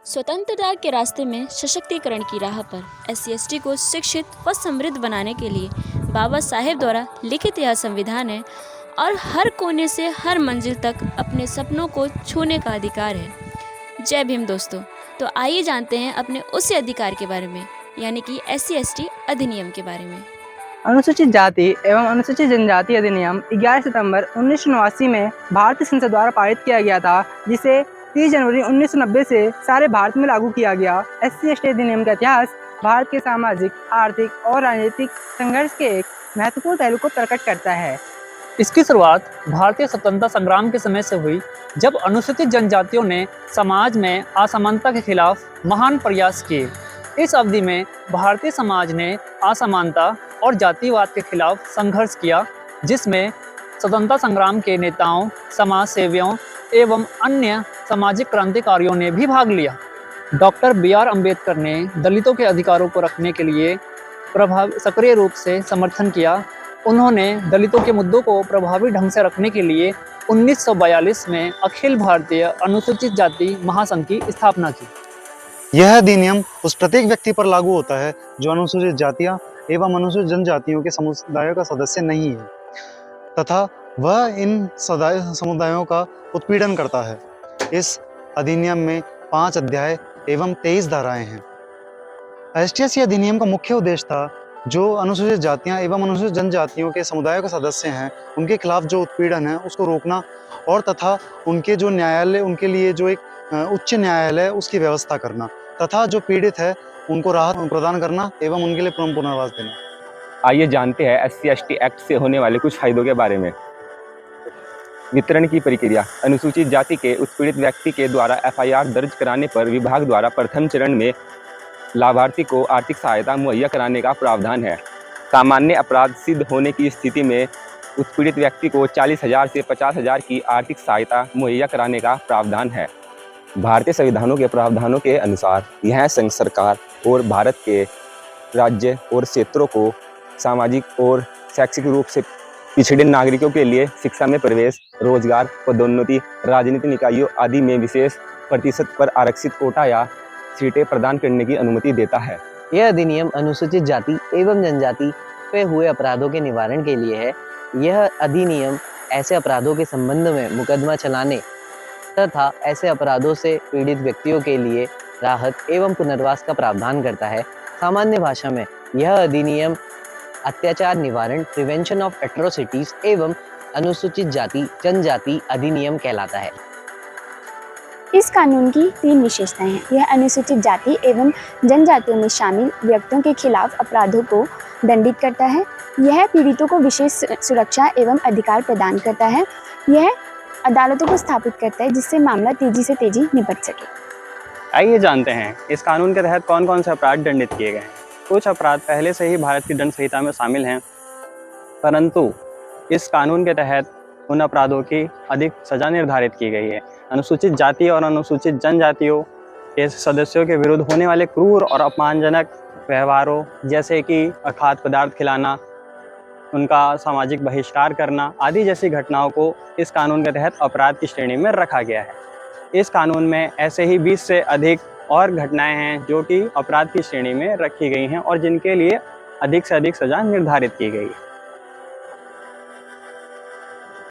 स्वतंत्रता के रास्ते में सशक्तिकरण की राह पर SC/ST को शिक्षित व समृद्ध बनाने के लिए बाबा साहेब द्वारा लिखित यह संविधान है और हर कोने से हर मंजिल तक अपने सपनों को छूने का अधिकार है। जय भीम दोस्तों। तो आइए जानते हैं अपने उसी अधिकार के बारे में, यानी कि SC/ST अधिनियम के बारे में। अनुसूचित जाति एवं अनुसूचित जनजाति अधिनियम 11 सितंबर 1989 में भारतीय संसद द्वारा पारित किया गया था, जिसे 30 जनवरी 1990 से सारे भारत में लागू किया गया। SC/ST अधिनियम का इतिहास भारत के सामाजिक, आर्थिक और राजनीतिक संघर्ष के एक महत्वपूर्ण पहलू को प्रकट करता है। इसकी शुरुआत भारतीय स्वतंत्रता संग्राम के समय से हुई, जब अनुसूचित जनजातियों ने समाज में असमानता के खिलाफ महान प्रयास किए। इस अवधि में भारतीय समाज ने असमानता और जातिवाद के खिलाफ संघर्ष किया, जिसमें स्वतंत्रता संग्राम के नेताओं, समाज सेवियों एवं अन्य सामाजिक क्रांतिकारियों ने भी भाग लिया। डॉक्टर BR अम्बेडकर ने दलितों के अधिकारों को रखने के लिए सक्रिय रूप से समर्थन किया। उन्होंने दलितों के मुद्दों को प्रभावी ढंग से रखने के लिए 1942 में अखिल भारतीय अनुसूचित जाति महासंघ की स्थापना की। यह अधिनियम उस प्रत्येक व्यक्ति पर लागू होता है जो अनुसूचित जातियां एवं अनुसूचित जनजातियों के समुदायों का सदस्य नहीं है तथा वह इन समुदायों का उत्पीड़न करता है। इस अधिनियम में 5 अध्याय एवं 23 धाराएं हैं। ST/ST अधिनियम का मुख्य उद्देश्य था जो अनुसूचित जातियां एवं अनुसूचित जनजातियों के समुदायों के सदस्य हैं, उनके खिलाफ जो उत्पीड़न है उसको रोकना और तथा उनके जो न्यायालय, उनके लिए जो एक उच्च न्यायालय उसकी व्यवस्था करना तथा जो पीड़ित है उनको राहत प्रदान करना एवं उनके लिए पुनर्वास देना। आइए जानते हैं SC/ST एक्ट से होने वाले कुछ फायदों के बारे में। वितरण की प्रक्रिया। अनुसूचित जाति के उत्पीड़ित व्यक्ति के द्वारा FIR दर्ज कराने पर विभाग द्वारा प्रथम चरण में लाभार्थी को आर्थिक सहायता मुहैया कराने का प्रावधान है। सामान्य अपराध सिद्ध होने की स्थिति में उत्पीड़ित व्यक्ति को 40,000 से 50,000 की आर्थिक सहायता मुहैया कराने का प्रावधान है। भारतीय संविधानों के प्रावधानों के अनुसार यह संघ सरकार और भारत के राज्य और क्षेत्रों को सामाजिक और शैक्षिक रूप से पिछड़े नागरिकों के लिए शिक्षा में प्रवेश, रोजगार, पदोन्नति, राजनीतिक निकायों आदि में विशेष प्रतिशत पर आरक्षित कोटा या सीटें प्रदान करने की अनुमति देता है। यह अधिनियम अनुसूचित जाति एवं जनजाति पे हुए अपराधों के निवारण के लिए है। यह अधिनियम ऐसे अपराधों के संबंध में मुकदमा चलाने तथा ऐसे अपराधों से पीड़ित व्यक्तियों के लिए राहत एवं पुनर्वास का प्रावधान करता है। सामान्य भाषा में यह अधिनियम अत्याचार निवारण प्रिवेंशन ऑफ एट्रोसिटीज एवं अनुसूचित जाति जनजाति अधिनियम कहलाता है। इस कानून की 3 विशेषताएं हैं। यह अनुसूचित जाति एवं जनजातियों में शामिल व्यक्तियों के खिलाफ अपराधों को दंडित करता है। यह पीड़ितों को विशेष सुरक्षा एवं अधिकार प्रदान करता है। यह अदालतों को स्थापित करता है जिससे मामला तेजी से निपट सके। आइए जानते हैं इस कानून के तहत कौन कौन से अपराध दंडित किए गए हैं। कुछ अपराध पहले से ही भारत की दंड संहिता में शामिल हैं, परंतु इस कानून के तहत उन अपराधों की अधिक सजा निर्धारित की गई है। अनुसूचित जाति और अनुसूचित जनजातियों के सदस्यों के विरुद्ध होने वाले क्रूर और अपमानजनक व्यवहारों, जैसे कि अखाद्य पदार्थ खिलाना, उनका सामाजिक बहिष्कार करना आदि जैसी घटनाओं को इस कानून के तहत अपराध की श्रेणी में रखा गया है। इस कानून में ऐसे ही 20 से अधिक और घटनाएं हैं जो कि अपराध की श्रेणी में रखी गई हैं और जिनके लिए अधिक से अधिक सजा निर्धारित की गई है।